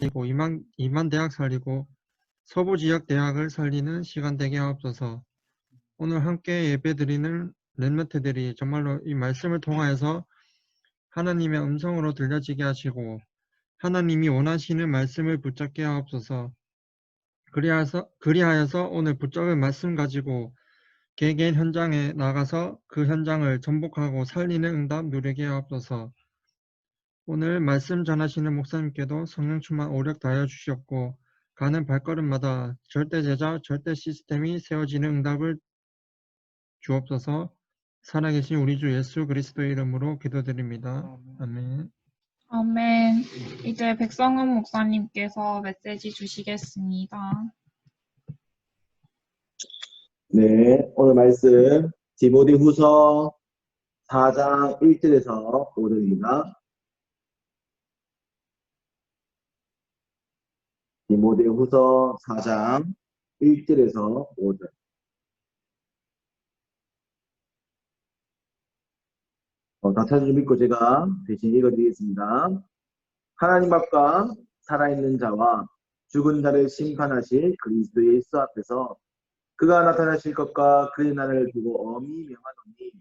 살리고 이만 대학 살리고 서부 지역 대학을 살리는 시간 되게 하옵소서. 오늘 함께 예배드리는 렘넌트들이 정말로 이 말씀을 통하여서 하나님의 음성으로 들려지게 하시고 하나님이 원하시는 말씀을 붙잡게 하옵소서. 그리하여서 오늘 붙잡은 말씀 가지고 개개인 현장에 나가서 그 현장을 전복하고 살리는 응답 누리게 하옵소서. 오늘 말씀 전하시는 목사님께도 성령 충만 오력 다하여 주시옵고 가는 발걸음마다 절대 제자, 절대 시스템이 세워지는 응답을 주옵소서. 살아계신 우리 주 예수 그리스도의 이름으로 기도드립니다. 아멘. 아멘. 이제 백성은 목사님께서 메시지 주시겠습니다. 네, 오늘 말씀 디모데후서 4장 1절에서 5절입니다. 디모데후서 4장 1절에서 5절. 다 찾아주 믿고 제가 대신 읽어드리겠습니다. 하나님 앞과 살아있는 자와 죽은 자를 심판하실 그리스도 예수 앞에서 그가 나타나실 것과 그의 날을 두고 엄히 명하노니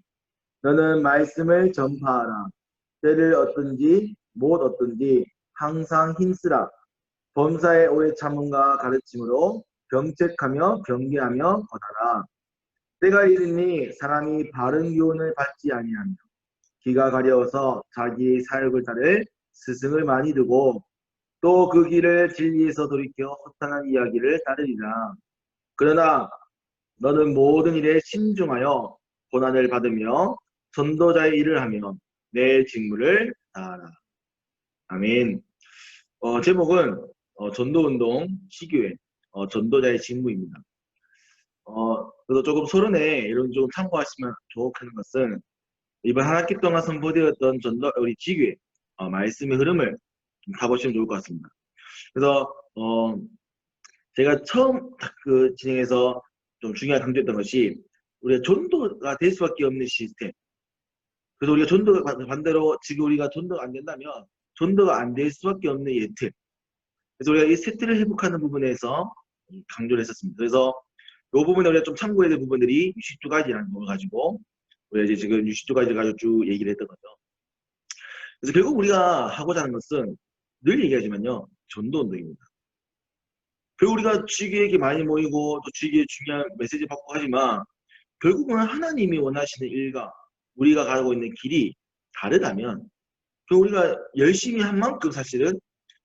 너는 말씀을 전파하라. 때를 얻든지 못 얻든지 항상 힘쓰라. 범사의 오래 참음과 가르침으로 병책하며 경계하며 거하라. 때가 이르니 사람이 바른 교훈을 받지 아니하며 귀가 가려워서 자기의 사역을 따를 스승을 많이 두고 또 그 길을 진리에서 돌이켜 허탄한 이야기를 따르리라. 그러나 너는 모든 일에 신중하여 고난을 받으며 전도자의 일을 하며 내 직무를 다하라. 아멘. 제목은 전도운동 시교회 전도자의 직무입니다. 그래서 조금 서론에 이런 좀 참고하시면 좋겠는 것은 이번 한 학기 동안 선포되었던 우리 지교회 말씀의 흐름을 좀 타보시면 좋을 것 같습니다. 그래서 제가 처음 그 진행해서 좀 중요한 강조했던 것이 우리가 전도가 될 수밖에 없는 시스템. 그래서 우리가 전도가 반대로 지금 우리가 전도가 안 된다면 전도가 안 될 수밖에 없는 예틀. 그래서 우리가 이 세트를 회복하는 부분에서 강조를 했었습니다. 그래서 이 부분에 우리가 좀 참고해야 될 부분들이 62가지라는 걸 가지고 우리가 이제 지금 62가지를 가지고 쭉 얘기를 했던 거죠. 그래서 결국 우리가 하고자 하는 것은 늘 얘기하지만요. 전도운동입니다. 결국 우리가 주기에게 많이 모이고 또 주기에 중요한 메시지 받고 하지만 결국은 하나님이 원하시는 일과 우리가 가고 있는 길이 다르다면 결국 우리가 열심히 한 만큼 사실은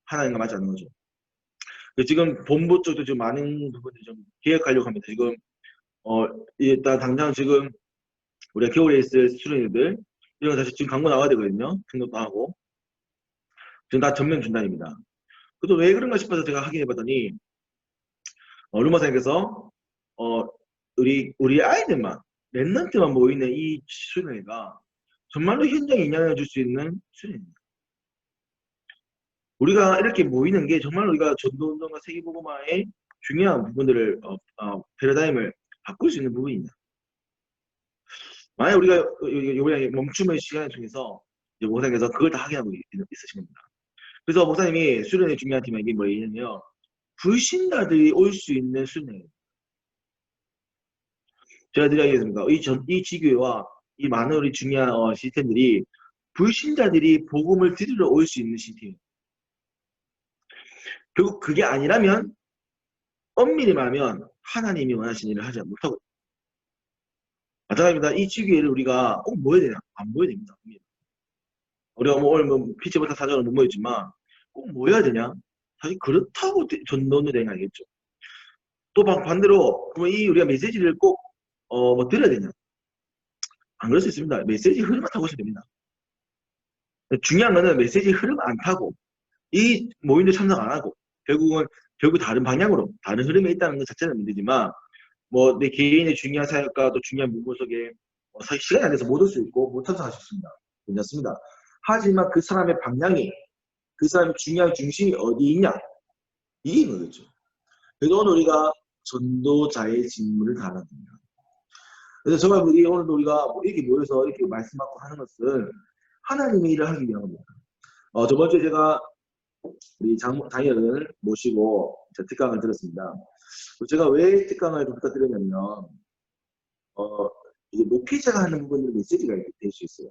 하나님과 맞지 않는 거죠. 지금 본부 쪽도 좀 많은 부분들이 좀 계획하려고 합니다. 지금 일단 당장 지금 우리가 겨울에 있을 수련회들 이런 거 사실 지금 광고 나와야 되거든요. 등록도 하고 지금 다 전면 중단입니다. 그래도 왜 그런가 싶어서 제가 확인해봤더니 루마사님께서 우리 아이들만 랩런트만 모이는 이 수련회가 정말로 현장에 인양해 줄 수 있는 수련회입니다. 우리가 이렇게 모이는 게 정말로 우리가 전도운동과 세계복음화의 중요한 부분들을 패러다임을 바꿀 수 있는 부분입니다. 만약 우리가 이번에 멈춤의 시간을 통해서 목사님께서 그걸 다 확인하고 있으신 겁니다. 그래서 목사님이 수련회 중요한 팀이 뭐냐면 불신자들이 올 수 있는 수련회예요. 제가 드리겠습니다. 이 지교회와 이 많은 우리 중요한 시스템들이 불신자들이 복음을 들으러 올 수 있는 시스템이에요. 결국 그게 아니라면 엄밀히 말하면 하나님이 원하시는 일을 하지 못하고 마찬가지입니다. 이 지교회를 우리가 꼭 모여야 되냐? 안 모여야 됩니다. 우리가 오늘 피치부터 사전을 못 모였지만 꼭 모여야 되냐? 사실 그렇다고 전도는 되는 거 아니겠죠. 또 반대로 그러면 우리가 메시지를 꼭 들어야 되냐? 안 그럴 수 있습니다. 메시지 흐름만 타고 있어야 됩니다. 중요한 거는 메시지 흐름 안 타고 이 모임도 참석 안 하고 결국 다른 방향으로 다른 흐름에 있다는 것 자체는 문제지만 내 개인의 중요한 사역과 또 중요한 문구 속에 사실 시간이 안 돼서 못 올 수 있고 못 참석할 수 있습니다. 괜찮습니다. 하지만 그 사람의 방향이 그 사람의 중요한 중심이 어디 있냐 이게 있는 거죠. 그래서 오늘 우리가 전도자의 직무를 다하는 겁니다. 그래서 정말 오늘도 우리가 이렇게 모여서 이렇게 말씀 받고 하는 것은 하나님의 일을 하기 위한 겁니다. 저번 주에 제가 우리 장인어른을 모시고 특강을 들었습니다. 제가 왜 특강을 좀 부탁드렸냐면, 이제 목회자가 하는 부분으로 메시지가 될 수 있어요.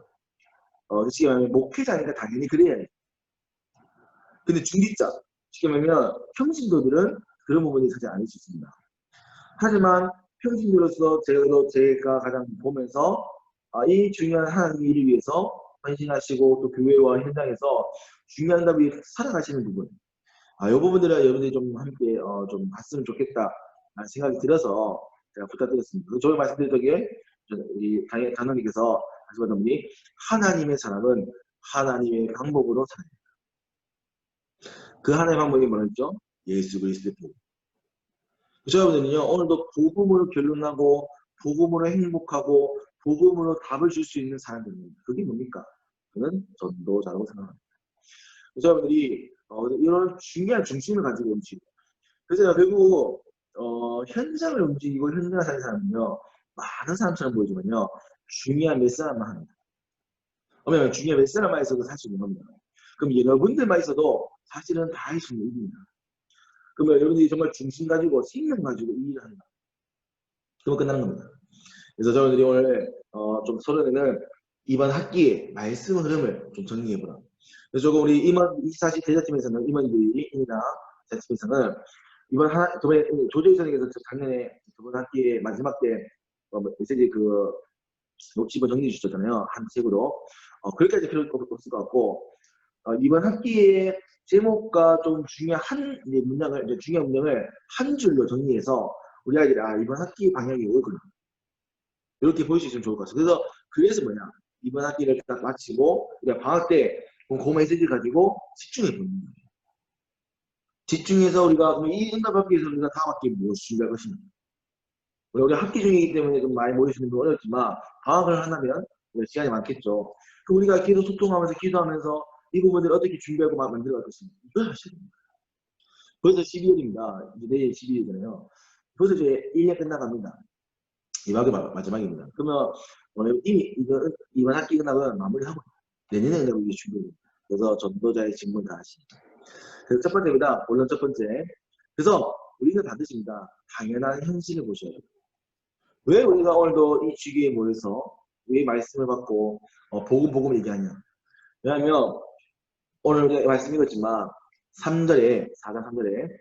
쉽게 말하면 목회자니까 당연히 그래야 돼. 근데 중직자, 쉽게 말하면 평신도들은 그런 부분이 사실 아닐 수 있습니다. 하지만 평신도로서 제가 가장 보면서 이 중요한 하나님의 일을 위해서 헌신하시고 또 교회와 현장에서 중요한 답이 살아가시는 부분, 이 부분들은 여러분들이 좀 함께 좀 봤으면 좋겠다 라는 생각이 들어서 제가 부탁드렸습니다. 저희 말씀드렸기에 우리 장로님께서 하시던 분이 하나님의 사람은 하나님의 방법으로 살아요. 그 하나님의 방법이 뭐였죠? 예수 그리스도의 복음. 여러분들은요, 오늘도 복음으로 결론하고 복음으로 행복하고 복음으로 답을 줄 수 있는 사람들입니다. 그게 뭡니까? 저는 전도자라고 생각합니다. 여러분들이 이런 중요한 중심을 가지고 움직이고, 그래서 결국 현장을 움직이고 현장을 사는 사람은요, 많은 사람처럼 보이지만요, 중요한 몇 사람만 합니다. 그러면 중요한 몇 사람만 있어도 살 수 있는 겁니다. 그럼 여러분들만 있어도 사실은 다 할 수 있는 일입니다. 그러면 여러분들이 정말 중심 가지고 생명 가지고 이 일을 한다. 그러면 끝나는 겁니다. 그래서 저희들이 오늘 좀 서론에는 이번 학기의 말씀 흐름을 좀 정리해보라. 그래서 조금 우리 임원 24시 대자팀에서는 임원들이나 대자팀에서는 이번 저번에 조재희 선생님께서 작년에 저번 학기의 마지막 때 메시지 집어 정리해 주셨잖아요. 한 책으로. 그렇게까지 필요 없을 것 같고, 이번 학기의 제목과 좀 중요한 중요한 문장을 한 줄로 정리해서 우리 아이들이 이번 학기 방향이 이거구나. 이렇게 보일 수 있으면 좋을 것 같아요. 그래서 뭐냐, 이번 학기를 딱 마치고 우리가 방학 때 그 메시지를 가지고 집중해 보는 거예요. 집중해서 우리가 이 응답받기 위해서 우리가 다음 학기에 무엇을 준비할 것인가. 우리 학기 중이기 때문에 좀 많이 모이시는 건 어렵지만 방학을 한다면 시간이 많겠죠. 그럼 우리가 계속 소통하면서 기도하면서 이 부분들을 어떻게 준비하고 만들어갈 것인가. 이걸 하셔야 됩니다. 벌써 12월입니다. 이제 내일 12일이잖아요. 벌써 이제 1년 끝나갑니다. 이학기 마지막입니다. 그러면 이미 이번 학기 끝나면 마무리하고 내년에 이제 준비합니다. 그래서 전도자의 직무를 다 하십니다. 그래서 첫 번째입니다. 본론 첫 번째. 그래서 우리는 반드시입니다. 당연한 현실을 보셔야 돼요. 왜 우리가 오늘도 이 주기에 모여서 왜 말씀을 받고 복음 얘기하냐. 왜냐하면 오늘 말씀 읽었지만 4장 3절에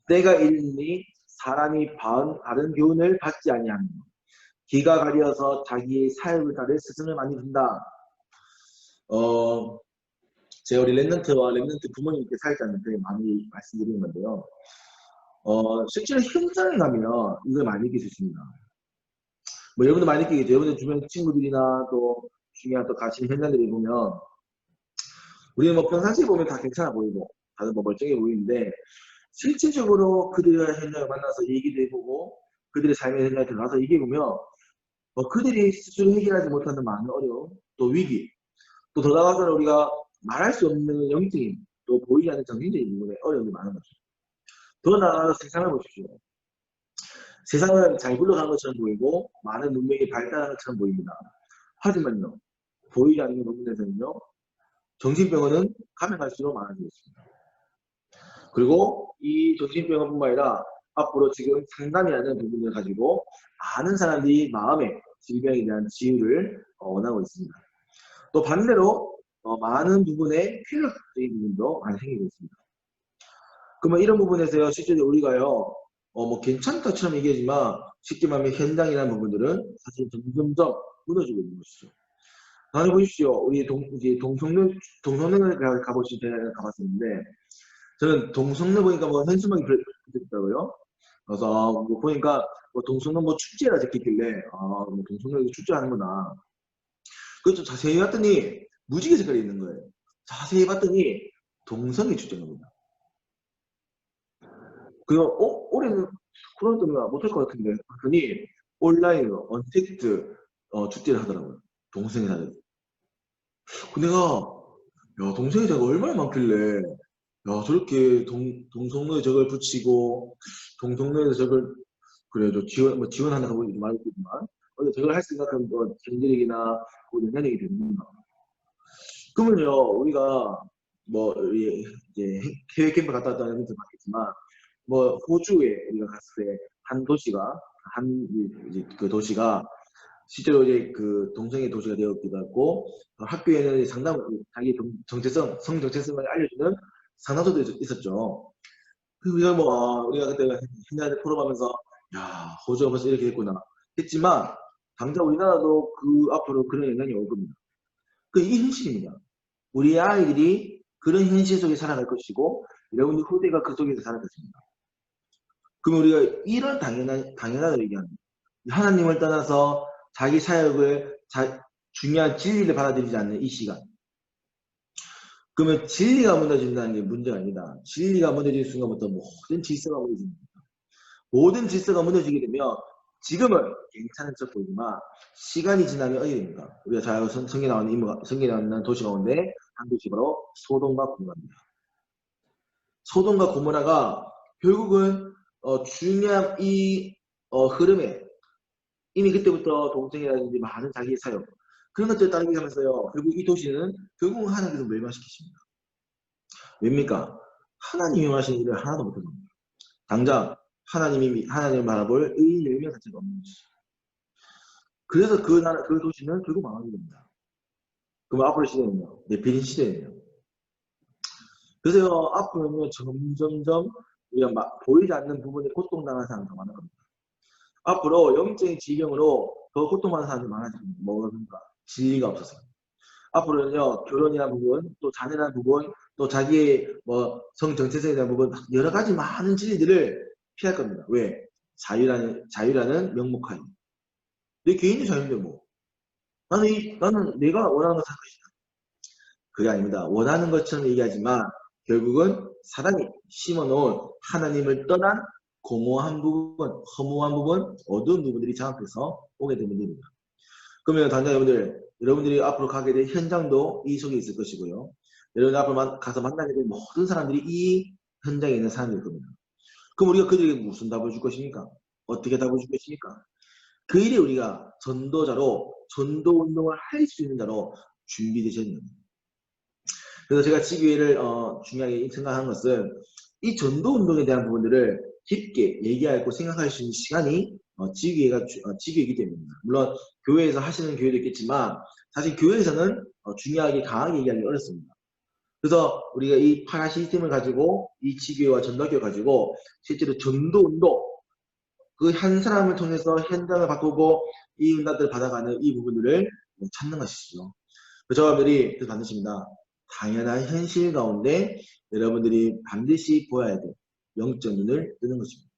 때가 이르니 사람이 바른 교훈을 받지 아니하며 기가 가려서 자기의 사역을 따를 스승을 많이 둔다. 제가 우리 랩런트와 랩런트 부모님께 사역자한테 많이 말씀드리는 건데요. 실제로 현장에 가면 이걸 많이 느낄 수 있습니다. 여러분도 많이 느끼겠죠. 여러분들 주변 친구들이나 또 중요한 또 가시는 현장들이 보면 우리는 평상시에 보면 다 괜찮아 보이고 다들 멀쩡해 보이는데 실질적으로 그들의 현장을 만나서 얘기도 해보고 그들의 삶의 현장에 들어가서 얘기해보면 그들이 스스로 해결하지 못하는 많은 어려움, 또 위기, 또 더 나아가서는 우리가 말할 수 없는 영적인 또 보이지 않는 정신적인 부분에 어려움이 많은 거죠. 더 나아가서 세상을 보십시오. 세상은 잘 굴러가는 것처럼 보이고 많은 문명이 발달하는 것처럼 보입니다. 하지만요, 보이지 않는 부분에서는요, 정신병원은 가면 갈수록 많아지고 있습니다. 그리고 이 정신병원뿐만 아니라 앞으로 지금 상담이라는 부분을 가지고 많은 사람들이 마음의 질병에 대한 치유를 원하고 있습니다. 또 반대로 많은 부분에 쾌락적인 부분도 많이 생기고 있습니다. 그러면 이런 부분에서요, 실제로 우리가요, 괜찮다처럼 얘기하지만 쉽게 말하면 현장이라는 부분들은 사실 점점점 무너지고 있는 것이죠. 다음에 보십시오. 우리 동성로를 가보신 제가 가봤었는데 저는 동성로 보니까 현수막이 붙어있더라고요. 그래서 보니까 동성로 축제라 적혀있길래 동성로에서 축제하는구나. 그걸 좀 자세히 봤더니 무지개 색깔이 있는 거예요. 자세히 봤더니 동성애 축제인 겁니다. 그리고 올해는 코로나 때문에 못할 것 같은데 봤더니 온라인으로 언택트 축제를 하더라고요. 동성애 사진. 내가 동성애 자가 얼마나 많길래 저렇게 동성로에 저걸 붙이고 동성로에서 저걸 그래도 지원한다고 보니 말했지만 저걸 할 생각하면 경제력이나 영향력이 되는구나. 그러면요 우리가 뭐 이제 해외 캠프 갔다 왔다는 얘기도 봤겠지만 뭐 호주에 우리가 갔을 때 한 도시가 이제 그 도시가 실제로 이제 그 동성애 도시가 되었기도 하고 학교에는 상당 자기 정체성, 성 정체성을 알려주는 상담소도 있었죠. 그리고 우리가 우리가 그때 현장에 포럼하면서 야 호주가 벌써 이렇게 됐구나 했지만 당장 우리나라도 그 앞으로 그런 영향이 올 겁니다. 이게 현실입니다. 우리 아이들이 그런 현실 속에 살아갈 것이고 여러분들 후대가 그 속에서 살아갈 것입니다. 그럼 우리가 이런 당연하다고 얘기합니다. 하나님을 떠나서 자기 사역을 중요한 진리를 받아들이지 않는 이 시간. 그러면 진리가 무너진다는 게 문제가 아니다. 진리가 무너지는 순간부터 모든 질서가 무너집니다. 모든 질서가 무너지게 되면 지금은 괜찮은 척 보이지만 시간이 지나면 어디 됩니까? 우리가 잘 성경에 나오는 도시 가운데 한 도시 바로 소돔과 고모라입니다. 소돔과 고모라가 결국은 중요한 이 흐름에 이미 그때부터 동성애라든지 많은 자기의 사역 그런 것들을 따르게 하면서요. 결국 이 도시는 결국 하나님께서 멸망시키십니다. 왜입니까? 하나님이 원하시는 일을 하나도 못하는 겁니다. 당장 하나님을 바라볼 의의 열명 자체가 없는 것이죠. 그래서 그 도시는 결국 망하게 됩니다. 그럼 앞으로 시대는요. 네피린 시대는요. 그래서 앞으로는 점점점 우리가 보이지 않는 부분에 고통당하는 사람이 더 많을 겁니다. 앞으로 영적인 질병으로 더 고통받는 사람이 많아질 겁니다. 뭐가 진리가 없어서. 앞으로는요, 결혼이라는 부분, 또 자녀라는 부분, 또 자기의 성 정체성에 대한 부분, 여러 가지 많은 진리들을 피할 겁니다. 왜? 자유라는 명목하에. 내 개인의 자유인데 뭐. 나는 내가 원하는 걸 살 것이다. 그게 아닙니다. 원하는 것처럼 얘기하지만 결국은 사람이 심어놓은 하나님을 떠난 공허한 부분, 허무한 부분, 어두운 부분들이 장악해서 오게 되는 일입니다. 그러면 당장 여러분들이 앞으로 가게 될 현장도 이 속에 있을 것이고요. 여러분들 앞으로 가서 만나게 될 모든 사람들이 이 현장에 있는 사람일 겁니다. 그럼 우리가 그들에게 무슨 답을 줄 것입니까? 어떻게 답을 줄 것입니까? 그 일에 우리가 전도자로 전도 운동을 할 수 있는 자로 준비되셔야 됩니다. 그래서 제가 지교회를 중요하게 생각하는 것은 이 전도 운동에 대한 부분들을 깊게 얘기하고 생각할 수 있는 시간이 지교회이기 때문입니다. 물론 교회에서 하시는 교회도 있겠지만 사실 교회에서는 중요하게 강하게 얘기하기 어렵습니다. 그래서 우리가 이 파라 시스템을 가지고 이 지교회와 전도교를 가지고 실제로 전도 운동 그 한 사람을 통해서 현장을 바꾸고 이 응답들을 받아가는 이 부분들을 찾는 것이죠. 저자들이 그 반드시입니다. 당연한 현실 가운데 여러분들이 반드시 보아야 될 영적 눈을 뜨는 것입니다.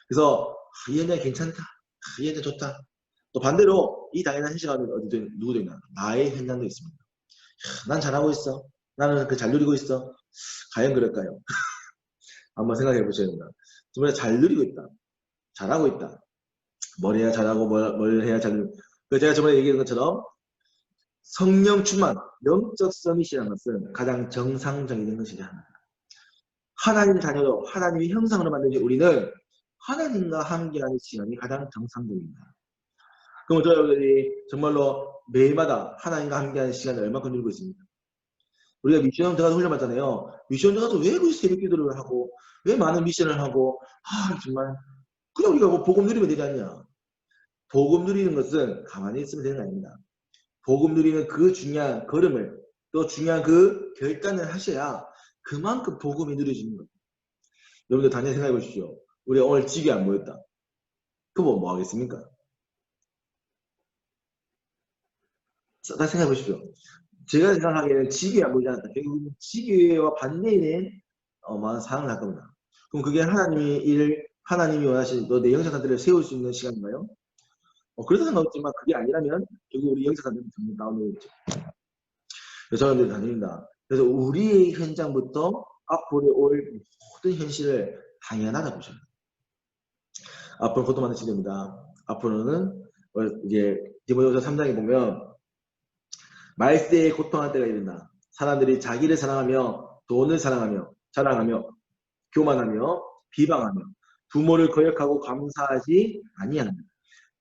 그래서 이 현장 괜찮다. 이 현장 좋다. 또 반대로 이 당연한 현실 가운데 누구도 있나? 나의 현장도 있습니다. 난 잘하고 있어. 나는 잘 누리고 있어. 과연 그럴까요? 한번 생각해 보셔야 됩니다. 정말 잘 누리고 있다. 잘하고 있다. 뭘 해야 잘하고 뭘 해야 잘 제가 저번에 얘기한 것처럼 성령 충만, 영적 서밋이라는 것은 가장 정상적인 것이지 않아요. 하나님 자녀로 하나님의 형상으로 만든 우리는 하나님과 함께하는 시간이 가장 정상적입니다. 그럼 여러분들이 정말로 매일마다 하나님과 함께하는 시간을 얼마큼 누리고 있습니까? 우리가 미션 들어가서 훈련 받잖아요. 미션 들어가서 왜 그 새벽 기도를 하고 왜 많은 미션을 하고 정말 그냥 우리가 복음 누리면 되지 않냐. 복음 누리는 것은 가만히 있으면 되는 게 아닙니다. 복음 누리는 그 중요한 걸음을 또 중요한 그 결단을 하셔야 그만큼 복음이 누려지는 거예요. 여러분들 단연 생각해 보십시오. 우리 오늘 집이 안 모였다. 그럼 뭐 하겠습니까? 다시 생각해 보십시오. 제가 생각하기에는 집이 안 모이지 않았다. 결국 집이와 반대인의 많은 사랑을 할 겁니다. 그럼 그게 하나님이 원하시는 너 내 영상들을 세울 수 있는 시간인가요? 그래서 생각했지만 그게 아니라면 결국 우리 영상들은 전부 다운로드겠죠. 여러분들 다닙니다. 그래서 우리의 현장부터 앞으로 올 모든 현실을 당연하다 보셔요. 앞으로 그것도 많은 시대입니다. 앞으로는 이제 디모데후서 3장에 보면 말세에 고통할 때가 이른다. 사람들이 자기를 사랑하며 돈을 자랑하며 교만하며 비방하며 부모를 거역하고 감사하지 아니하며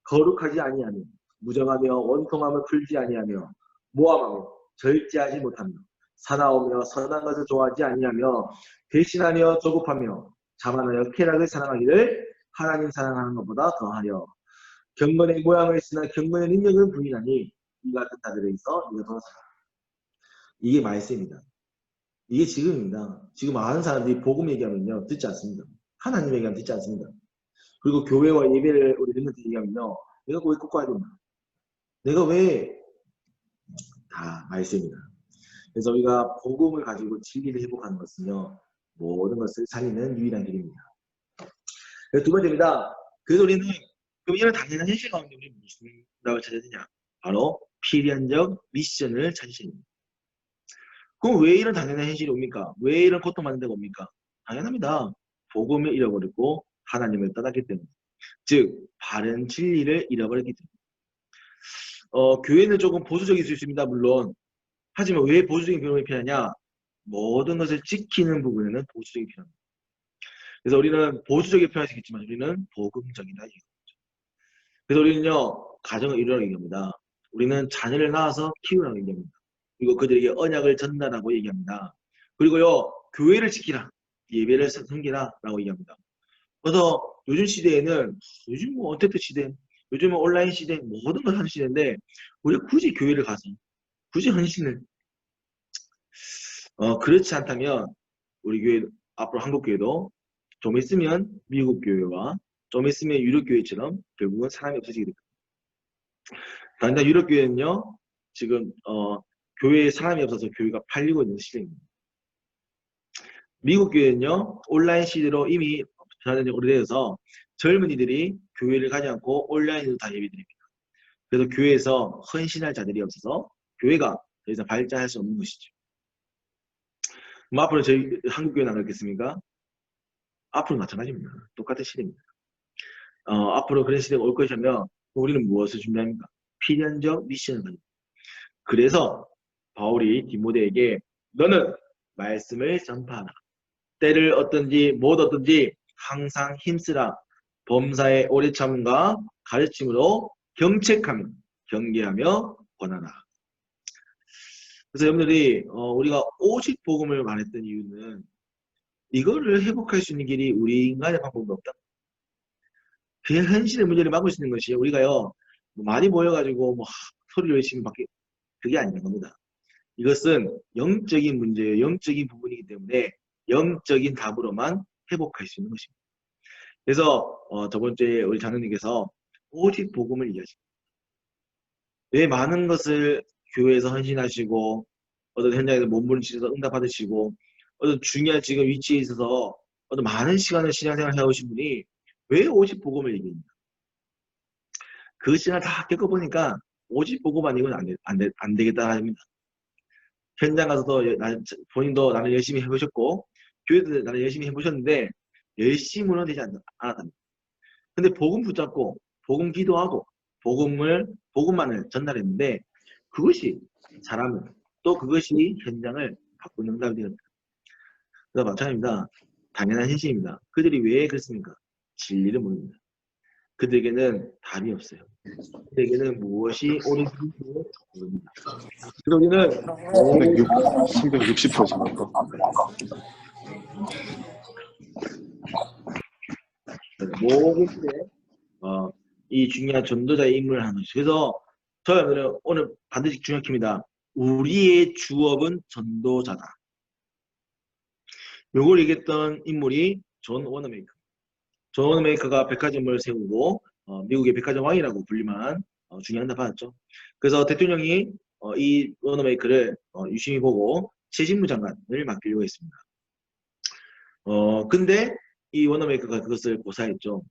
거룩하지 아니하며 무정하며 원통함을 풀지 아니하며 모함하고 절제하지 못하며 사나우며 선한 것을 좋아하지 아니하며 대신하며 조급하며 자만하여 쾌락을 사랑하기를 하나님 사랑하는 것보다 더하여 경건의 모양을 쓰나 경건의 능력은 부인하니 이 같은 자들에 있어 이가 더 사랑. 이게 말씀입니다. 이게 지금입니다. 지금 많은 사람들이 복음 얘기하면요 듣지 않습니다. 하나님 얘기하면 듣지 않습니다. 그리고 교회와 예배를 우리 멤버들 얘기하면요 내가 왜 꼭 가야 되나? 내가 왜 다 말씀입니다. 그래서 우리가 복음을 가지고 진리를 회복하는 것은요 모든 것을 살리는 유일한 길입니다. 두 번째입니다. 그래서 우리는 그럼 이런 당연한 현실 가운데 우리 무슨 답을 찾아야 되냐? 바로 필연적 미션을 찾으셔야 됩니다. 그럼 왜 이런 당연한 현실이 옵니까? 왜 이런 고통받는 데가 옵니까? 당연합니다. 복음을 잃어버렸고 하나님을 떠났기 때문에. 즉 바른 진리를 잃어버렸기 때문에. 교회는 조금 보수적일 수 있습니다. 물론. 하지만 왜 보수적인 변호가 필요하냐? 모든 것을 지키는 부분에는 보수적이 필요합니다. 그래서 우리는 보수적이 필요할 수 있겠지만 우리는 복음적이다. 그래서 우리는요 가정을 이루라고 얘기합니다. 우리는 자녀를 낳아서 키우라고 얘기합니다. 그리고 그들에게 언약을 전달하고 얘기합니다. 그리고요 교회를 지키라, 예배를 섬기라 라고 얘기합니다. 그래서 요즘 시대에는 요즘 뭐 언택트 시대, 요즘은 온라인 시대, 모든 걸 하는 시대인데 우리가 굳이 교회를 가서 굳이 헌신을 그렇지 않다면 우리 교회 앞으로 한국 교회도 좀 있으면 미국 교회와 좀 있으면 유럽 교회처럼 결국은 사람이 없어지게 됩니다. 단단 유럽 교회는요 지금 교회에 사람이 없어서 교회가 팔리고 있는 시대입니다. 미국 교회는요 온라인 시대로 이미 변화된 지 오래되어서 젊은이들이 교회를 가지 않고 온라인으로 다 예배드립니다. 그래서 교회에서 헌신할 자들이 없어서 교회가 더 이상 발전할 수 없는 것이죠. 앞으로 저희 한국 교회는 안 그렇겠습니까? 앞으로 마찬가지입니다. 똑같은 시대입니다. 앞으로 그런 시대가 올 것이라면 우리는 무엇을 준비합니까? 필연적 미션을 가집니다. 그래서 바울이 디모데에게 너는 말씀을 전파하라. 때를 얻든지 못 얻든지 항상 힘쓰라. 범사의 오래 참과 가르침으로 경책하며 경계하며 권하라. 그래서 여러분들이 우리가 오직 복음을 말했던 이유는 이거를 회복할 수 있는 길이 우리 인간의 방법이 없다. 그냥 현실의 문제를 막을 수 있는 것이 우리가요 많이 모여가지고 뭐 소리를 열심히 받게 그게 아닌 겁니다. 이것은 영적인 문제예요. 영적인 부분이기 때문에 영적인 답으로만 회복할 수 있는 것입니다. 그래서 저번 주에 우리 장로님께서 오직 복음을 이야기하십니다. 왜 많은 것을 교회에서 헌신하시고 어떤 현장에서 몸부림치셔서 응답받으시고 어떤 중요한 지금 위치에 있어서 어떤 많은 시간을 신앙생활 해오신 분이 왜 오직 복음을 얘기합니까? 그 시간을 다 겪어보니까 오직 복음 아니고는 안 되겠다 합니다. 현장 가서도 본인도 나는 열심히 해보셨고 교회도 나는 열심히 해보셨는데 열심으로는 되지 않았답니다. 근데 복음 붙잡고 복음 기도하고 복음만을 전달했는데 그것이 잘하면 또 그것이 현장을 바꾸는 응답이 되었다. 그래서 마찬가지입니다. 당연한 현실입니다. 그들이 왜 그렇습니까? 진리를 모릅니다. 그들에게는 답이 없어요. 그들에게는 무엇이 옳은지 모릅니다. 그래서 우리는 360% 지났다. 모든 시대에 이 중요한 전도자의 임무를 하는 것이죠. 그래서 저희들은 오늘 반드시 중요한 킵니다. 우리의 주업은 전도자다. 요걸 얘기했던 인물이 존 워너메이커. 존 워너메이커가 백화점을 세우고 미국의 백화점 왕이라고 불릴만한 중요한 데 받았죠. 그래서 대통령이 이 워너메이커를 유심히 보고 최신무 장관을 맡기려고 했습니다. 근데 이 워너메이커가 그것을 고사했죠.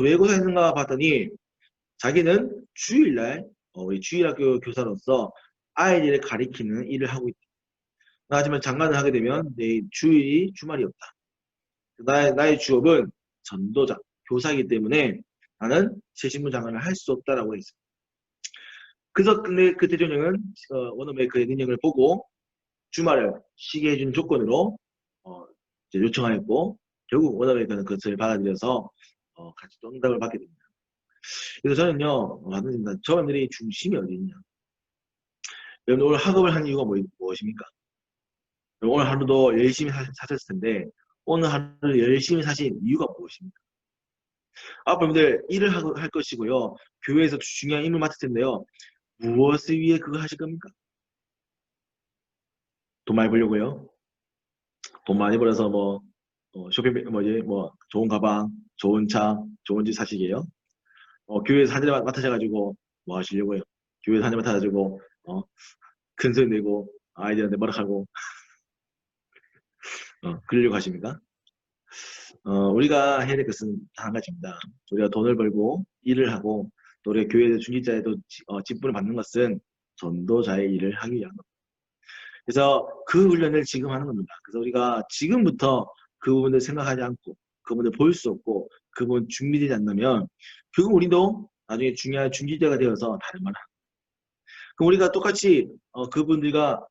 왜 고사했는가 봤더니 자기는 주일날 우리 주일학교 교사로서 아이들을 가리키는 일을 하고 있다. 하지만 장관을 하게 되면 내 주일이 주말이 없다. 나의 주업은 전도자, 교사이기 때문에 나는 최신무 장관을 할 수 없다라고 했습니다. 그래서 근데 그 대통령은 워너메이커의 능력을 보고 주말을 쉬게 해준 조건으로 이제 요청하였고 결국 워너메이커는 그것을 받아들여서 같이 또 응답을 받게 됩니다. 그래서 저는요, 맞습니다. 저분들이 중심이 어디 있냐. 여러분 오늘 학업을 한 이유가 무엇입니까? 오늘 하루도 열심히 사셨을 텐데 오늘 하루를 열심히 사신 이유가 무엇입니까? 여러분들 일을 할 것이고요. 교회에서 중요한 임무를 맡을 텐데요. 무엇을 위해 그걸 하실 겁니까? 돈 많이 벌려고요. 돈 많이 벌어서 뭐 쇼핑 뭐 좋은 가방, 좋은 차, 좋은 집 사시게요. 교회에서 한 대 맡으셔가지고 뭐 하시려고요? 교회에서 한 대 맡아가지고 큰 소리 내고 아이들한테 뭐라 하고 그러려고 하십니까? 우리가 해야 될 것은 다 한 가지입니다. 우리가 돈을 벌고 일을 하고 또 우리가 교회에서 중직자에도 직분을 받는 것은 전도자의 일을 하기 위한 겁니다. 그래서 그 훈련을 지금 하는 겁니다. 그래서 우리가 지금부터 그 부분을 생각하지 않고 그 부분을 볼 수 없고 그 부분 준비되지 않으면 결국 우리도 나중에 중요한 중직자가 되어서 다른 말 하고 그럼 우리가 똑같이 그분들과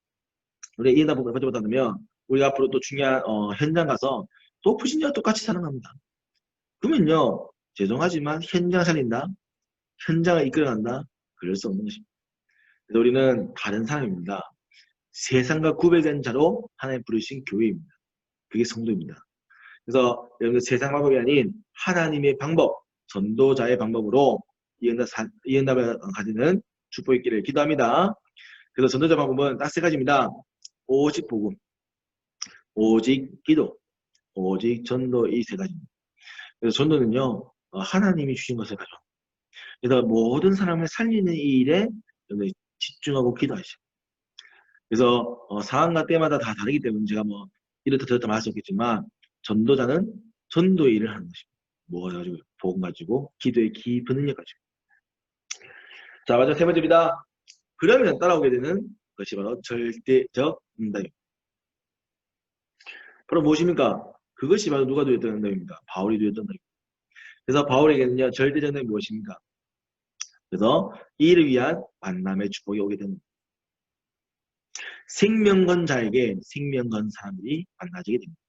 우리가 이해나 보지 못한다면 우리가 앞으로 또 중요한 현장 가서 또 불신자와 똑같이 사는 겁니다. 그러면요 죄송하지만 현장 살린다 현장을 이끌어간다 그럴 수 없는 것입니다. 그래서 우리는 다른 사람입니다. 세상과 구별된 자로 하나님 부르신 교회입니다. 그게 성도입니다. 그래서 여러분들 세상 방법이 아닌 하나님의 방법, 전도자의 방법으로 이응답을 가지는 축복의 길을 기도합니다. 그래서 전도자 방법은 딱 세 가지입니다. 오직 복음, 오직 기도, 오직 전도 이 세 가지입니다. 그래서 전도는요 하나님이 주신 것을 가져. 그래서 모든 사람을 살리는 이 일에 여러분들이 집중하고 기도하시죠. 그래서 상황과 때마다 다 다르기 때문에 제가 뭐 이렇다 저렇다 말할 수 없겠지만 전도자는 전도의 일을 하는 것입니다. 뭐 가지고 복음 가지고 기도의 깊은 능력 가지고. 자 마지막 세 번째입니다. 그러면 따라오게 되는 것이 바로 절대적 응답입니다. 바로 무엇입니까? 그것이 바로 누가 누렸던 응답입니다. 바울이 누렸던 응답입니다. 그래서 바울에게는요 절대적 응답이 무엇입니까? 그래서 이 일을 위한 만남의 축복이 오게 됩니다. 생명 건 자에게 생명 건 사람들이 만나지게 됩니다.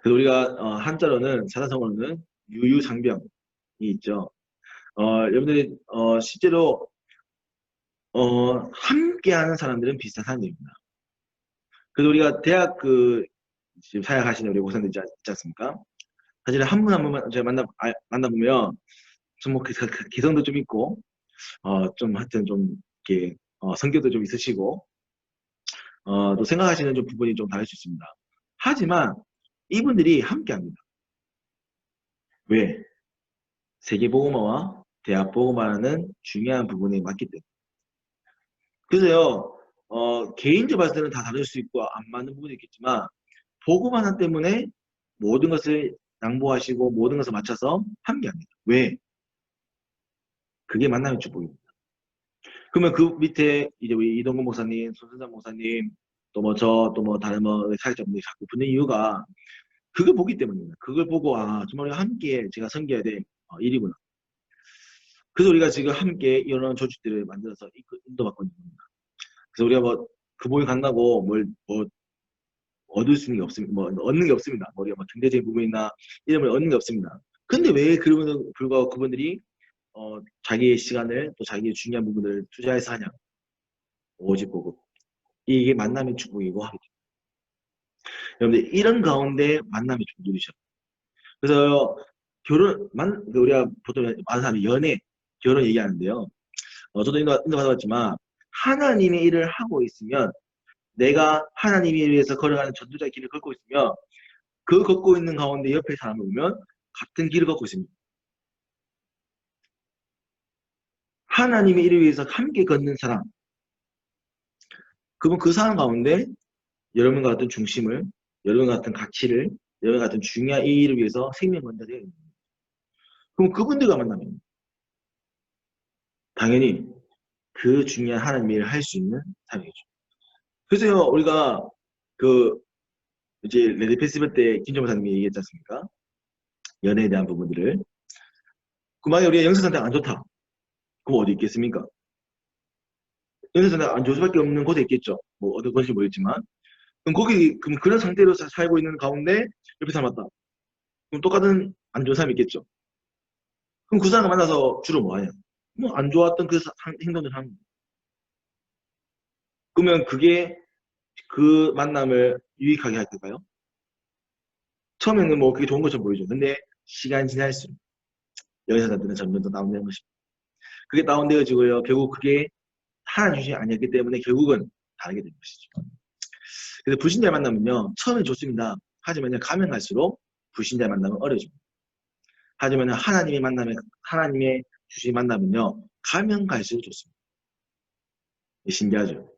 그래서 우리가 한자로는 사자성어로는 유유상병이 있죠. 여러분들이 실제로 함께하는 사람들은 비슷한 사람들입니다. 그래서 우리가 대학 지금 사역하시는 우리 목사님들 있지 않습니까? 사실 한 분 한 분만 제가 만나보면 좀 뭐 개성도 좀 있고 좀 하여튼 좀 이렇게 성격도 좀 있으시고 또 생각하시는 좀 부분이 좀 다를 수 있습니다. 하지만 이분들이 함께합니다. 왜? 세계복음화와 대학복음화라는 중요한 부분이 맞기 때문에. 그래서요, 개인적으로 봤을 때는 다 다를 수 있고 안 맞는 부분이 있겠지만 복음 하나 때문에 모든 것을 양보하시고 모든 것을 맞춰서 함께합니다. 왜? 그게 만남의 축복입니다. 그러면 그 밑에 이제 우리 이동근 목사님, 손선장 목사님, 또 뭐 또 뭐 다른 사역자분들이 자꾸 붙는 이유가 그걸 보기 때문입니다. 그걸 보고 정말 함께 제가 섬겨야 될 일이구나. 그래서 우리가 지금 함께 이런 조직들을 만들어서 인도받고 있는 겁니다. 그래서 우리가 뭐 그 모임 간다고 뭐 얻을 수 있는 게 없습니다. 뭐 얻는 게 없습니다. 우리가 뭐 경제적인 부분이나 이런 걸 얻는 게 없습니다. 근데 왜 그러면 불구하고 그분들이 자기의 시간을 또 자기의 중요한 부분을 투자해서 하냐? 오직 보고 이게 만남의 축복이고 하겠죠. 여러분들 이런 가운데 만남의 축복이죠. 그래서 우리가 보통 많은 사람이 연애, 결혼 얘기하는데요. 저도 인도 받아봤지만 하나님의 일을 하고 있으면 내가 하나님에 위해서 걸어가는 전도자의 길을 걷고 있으면 그 걷고 있는 가운데 옆에 사람을 보면 같은 길을 걷고 있습니다. 하나님의 일을 위해서 함께 걷는 사람 그분 그 사람 가운데 여러분과 같은 중심을 여러분과 같은 가치를 여러분과 같은 중요한 이 일을 위해서 생명 건자되어 있는 겁니다. 그럼 그분들과 만나면 당연히 그 중요한 하나님의 일을 할 수 있는 사람이겠죠. 그래서요 우리가 이제 레드 페스티벌 때 김정은 사님이 얘기했지 않습니까? 연애에 대한 부분들을. 만약에 우리가 영성 상태가 안 좋다. 그럼 어디 있겠습니까? 영성 상태가 안 좋을 수밖에 없는 곳에 있겠죠. 뭐 어떤 곳인지 모르겠지만. 그럼 그런 상태로 살고 있는 가운데 옆에 사람 왔다. 그럼 똑같은 안 좋은 사람이 있겠죠. 그럼 그 사람 만나서 주로 뭐 하냐? 뭐 안 좋았던 그 행동을 하는 거예요. 그러면 그게 그 만남을 유익하게 할 걸까요? 처음에는 뭐 그게 좋은 것처럼 보이죠. 근데 시간이 지날수록 여기서들은 점점 더 다운되는 것입니다. 그게 다운되어지고요. 결국 그게 하나님 주신이 아니었기 때문에 결국은 다르게 되는 것이죠. 그래서 불신자를 만나면요. 처음엔 좋습니다. 하지만 가면 갈수록 불신자를 만나면 어려집니다. 하지만 하나님의 만나면, 하나님의 주신이 만나면요. 가면 갈수록 좋습니다. 신기하죠.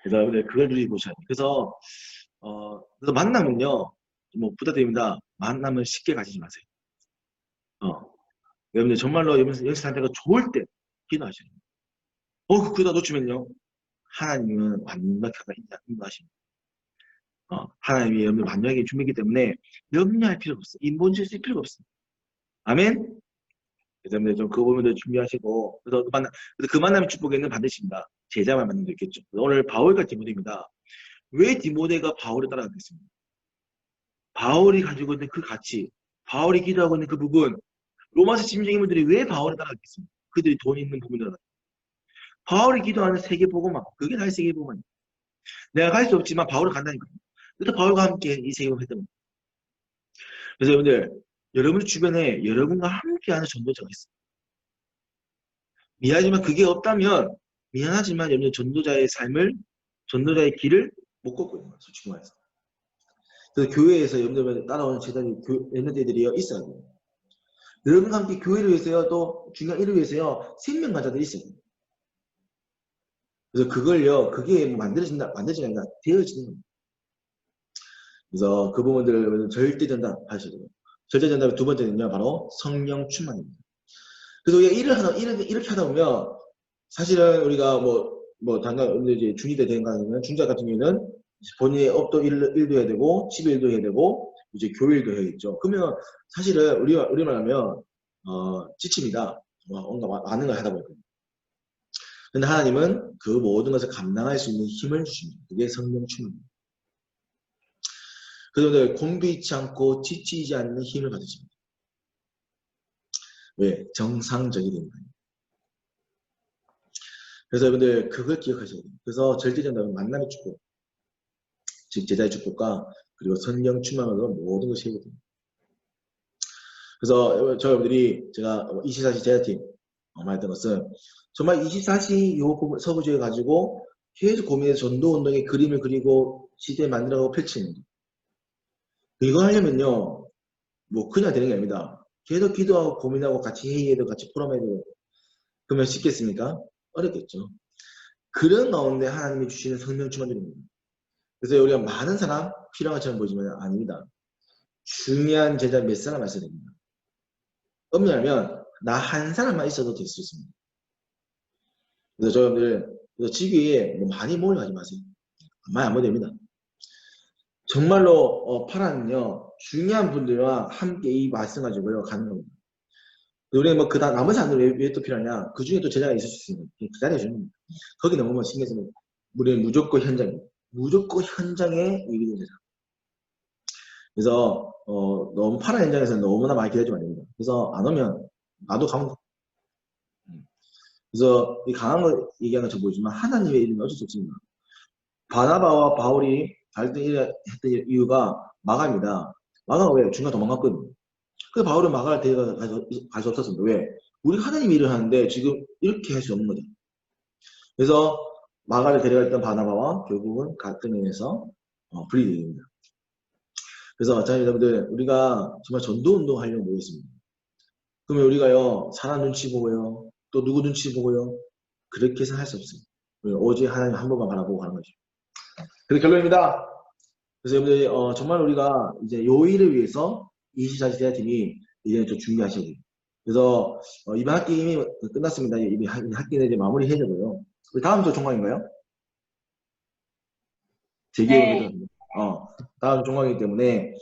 그래서 그걸 누리고 보셔야 돼요. 그래서 만나면요. 뭐 부탁드립니다. 만나면 쉽게 가지지 마세요. 여러분들 정말로 여러분 상태가 좋을 때 기도하셔야 돼요. 그러다 놓치면요. 하나님은 완벽하게 인도하십니다. 하나님이 여러분을 완벽하게 준비했기 때문에 염려할 필요가 없어요. 인본주의 쓸 필요가 없어요. 아멘? 그래서 여러분들 좀 그 부분도 준비하시고, 그래서 그 만남의 축복에는 반드시입니다. 제자만 만나면 있겠죠. 오늘 바울과 디모데입니다. 왜 디모데가 바울을 따라갔겠습니까? 바울이 가지고 있는 그 가치, 바울이 기도하고 있는 그 부분, 로마서 짐승인물들이 왜 바울을 따라갔겠습니까? 그들이 돈 있는 부분이라. 바울이 기도하는 세계복음화, 그게 나의 세계복음화입니다. 내가 갈 수 없지만 바울은 간다니까요. 그래서 바울과 함께 이 세계복음을 했던 겁니다. 그래서 여러분들, 여러분 주변에 여러분과 함께하는 전도자가 있어요. 미안하지만 그게 없다면, 미안하지만 여러분 전도자의 삶을, 전도자의 길을 못 걷고 있는 거예요. 솔직히 말해서. 그래서 교회에서 여러분들 따라오는 제자들이, 연령대들이 있어야 돼요. 여러분과 함께 교회를 위해서요, 또 중요한 일을 위해서요, 생명가자들이 있어요. 그래서 그걸요, 그게 만들어지는 게 아니라 되어지는 겁니다. 그래서 그 부분들을 절대 전달 하셔야 돼요. 절대 전달의 두 번째는요, 바로 성령 충만입니다. 그래서 우리가 이렇게 하다 보면, 사실은 우리가 당장 이제 중위대 되는 거 아니면 중자 같은 경우에는 본인의 업도 일도 해야 되고, 집에 일도 해야 되고, 이제 교일도 해야겠죠. 그러면 사실은 우리 말하면, 지칩니다. 뭔가 많은 걸 하다 보니까. 근데 하나님은 그 모든 것을 감당할 수 있는 힘을 주십니다. 그게 성령 충만입니다. 그래서 곤비치 않고 지치지 않는 힘을 받으십니다. 왜? 정상적이 됩니다. 그래서 여러분들 그걸 기억하셔야 돼요. 그래서 절대전도는 만남의 축복, 즉 제자의 축복과 그리고 성령 충만으로 모든 것이 해결됩니다. 그래서 저 여러분들이 제가 24시 제자팀 말했던 것은 정말 24시 요 서부주에 가지고 계속 고민해서 전도운동의 그림을 그리고 시대에 만들어가고 펼치는 거. 이거 하려면요, 그냥 되는 게 아닙니다. 계속 기도하고 고민하고 같이 회의해도 같이 포럼해도 그러면 쉽겠습니까? 어렵겠죠. 그런 가운데 하나님이 주시는 성령 충만입니다. 그래서 우리가 많은 사람 필요한 것처럼 보이지만 아닙니다. 중요한 제자 몇 사람 있어야 됩니다. 없냐면 나 한 사람만 있어도 될 수 있습니다. 그래서 여러분들 지기에 많이 몰려가지 마세요. 많이 안 모여도 됩니다. 정말로 파라는요 중요한 분들과 함께 이 말씀 가지고요 가는 겁니다. 우리가 그다음 나머지 사람들 왜 또 필요하냐? 그 중에 또 제자가 있을 수 있으면 기다려주는 겁니다. 거기 넘으면 신경쓰는 겁니다. 우리는 무조건 현장입니다. 무조건 현장에 이기는 제자. 그래서 너무 파란 현장에서는 너무나 많이 기다리면 안 됩니다. 그래서 안 오면 나도 가면 돼. 그래서 이 강한 걸 얘기하는 저 보이지만 하나님의 이름은 어쩔 수 없습니다. 바나바와 바울이 갈등을 했던 이유가 마가입니다. 마가가 왜? 중간 도망갔거든요. 그래서 바울은 마가를 데려갈 수 없었습니다. 왜? 우리 하나님 일을 하는데 지금 이렇게 할 수 없는 거죠. 그래서 마가를 데려갔던 바나바와 결국은 갈등에서 분리되게 됩니다. 그래서 자 여러분들 우리가 정말 전도운동 하려고 모였습니다. 그러면 우리가요 사람 눈치 보고요 또 누구 눈치 보고요 그렇게 해서 할 수 없어요. 오직 하나님 한 번만 바라보고 가는 거죠. 그래서 결론입니다. 그래서 여러분들 정말 우리가 이제 요 일을 위해서 24시 제자팀이 이제 좀 준비하셔야 돼요. 그래서 이번 학기 이미 끝났습니다. 이미 학기는 이제 마무리 해야 되고요. 다음 주 종강인가요? 네. 다음 주 종강이기 때문에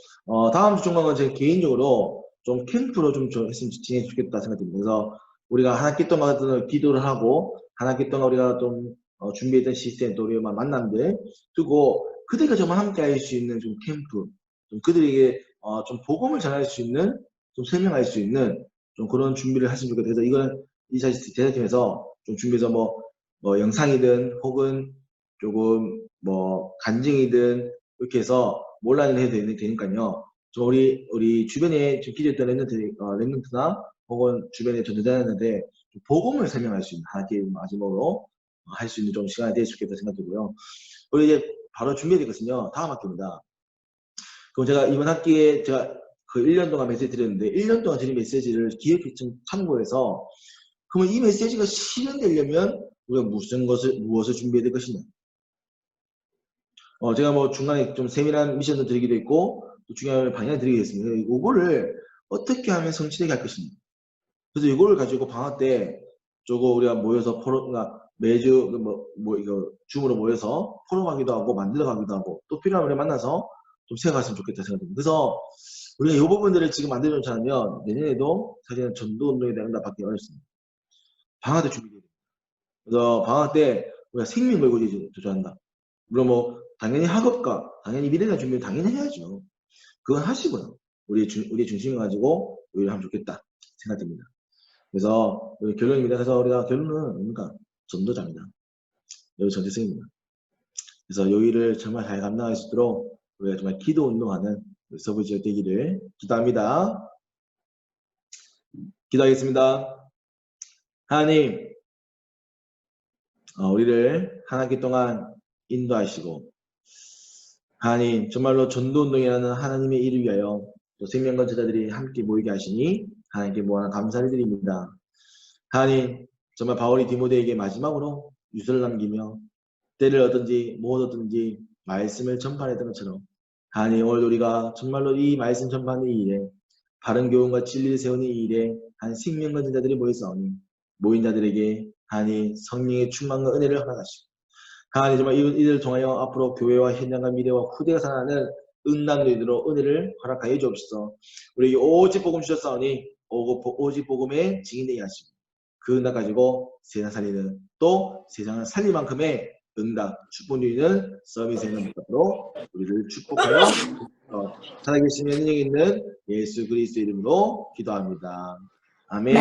다음 주 종강은 제 개인적으로 좀 캠프로 좀 했으면 진행해 주겠다 생각됩니다. 그래서 우리가 한 학기 동안 기도를 하고 한 학기 동안 우리가 좀 준비했던 시스템 또 우리가 만남들 그리고 그들과 정말 함께 할 수 있는 좀 캠프 좀 그들에게 좀 복음을 전할 수 있는 좀 설명할 수 있는 좀 그런 준비를 하시면 좋겠다. 그래서 이거는 이 제자팀에서 좀 준비해서 뭐 영상이든 혹은 조금 뭐 간증이든 이렇게 해서 몰라는 해도 되니까요. 좀 우리 주변에 좀 기재했던 랩런트나 혹은 주변에 전도자였는데 복음을 설명할 수 있는 하나님께 마지막으로 할 수 있는 좀 시간이 될 수 있겠다 생각되고요. 우리 이제 바로 준비되거든요. 다음 학기입니다. 그럼 제가 이번 학기에 제가 그 1년 동안 메시지 드렸는데 1년 동안 드린 메시지를 기획 좀 참고해서 그러면 이 메시지가 실현되려면 우리가 무엇을 준비해야 될 것이냐. 제가 뭐 중간에 좀 세밀한 미션도 드리기도 했고 또 중요한 방향을 드리겠습니다. 이거를 어떻게 하면 성취되게 할 것이냐. 그래서 이거를 가지고 방학 때 저거 우리가 모여서 매주 이거 줌으로 모여서 포럼하기도 하고 만들어 가기도 하고 또 필요하면 만나서 좀 세워갔으면 좋겠다 생각합니다. 그래서 우리가 이 부분들을 지금 만들어 놓지 않으면 내년에도 사실은 전도운동에 대한 응답받기 어렵습니다. 방학 때 준비해야 됩니다. 그래서 방학 때 우리가 생명 걸고 도전한다. 물론 뭐 당연히 학업과 당연히 미래가 준비를 당연히 해야죠. 그건 하시고요. 우리 중심을 가지고 우리를 하면 좋겠다 생각됩니다. 그래서 우리 결론입니다. 그래서 우리가 결론은 뭡니까? 전도자입니다. 여기 전체성입니다. 그래서 여기를 정말 잘 감당할 수 있도록 우리가 정말 기도 운동하는 서브지역 되기를 기도합니다. 기도하겠습니다. 하나님, 우리를 한 학기 동안 인도하시고 하나님 정말로 전도운동이라는 하나님의 일을 위하여 또 생명건설자들이 함께 모이게 하시니 하나님께 무한한 감사를 드립니다. 하나님 정말 바울이 디모데에게 마지막으로 유서를 남기며 때를 얻든지 못 얻든지 말씀을 전파했던 것처럼 하나님 오늘 우리가 정말로 이 말씀 전파하는 이 일에 바른 교훈과 진리를 세우는 이 일에 한 생명건설자들이 모였사오니 모인 자들에게 하나님 성령의 충만과 은혜를 허락하시고 하나님 정말 이들을 통하여 앞으로 교회와 현장과 미래와 후대가 살아나는 응답들로 은혜를 허락하여 주옵소서. 우리에게 오직 복음 주셨사오니 오직 복음의 증인되게 하시고 그 응답 가지고 세상 살리는 또 세상을 살릴 만큼의 응답 축복 누리는 서비스 행동으로 우리를 축복하여 살아계시는 능력 있는 예수 그리스도의 이름으로 기도합니다. 아멘.